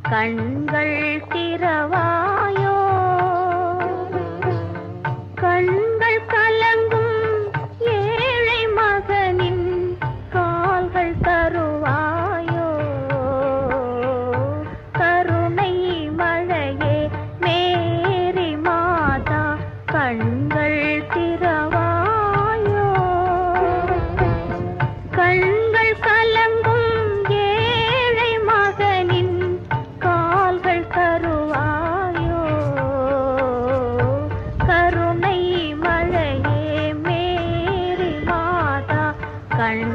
கண்கள் திறவாயோ கண்கள் கலங்கும் ஏழை மகனின் கால்கள் தருவாயோ கருணை மழையே மேரி மாதா கண்கள் திறவாயோ கண்கள் கலங்கும் ஏழை மகனின் கால்கள் தருவாயோ கருணை மழையே மேரி மாதா கண்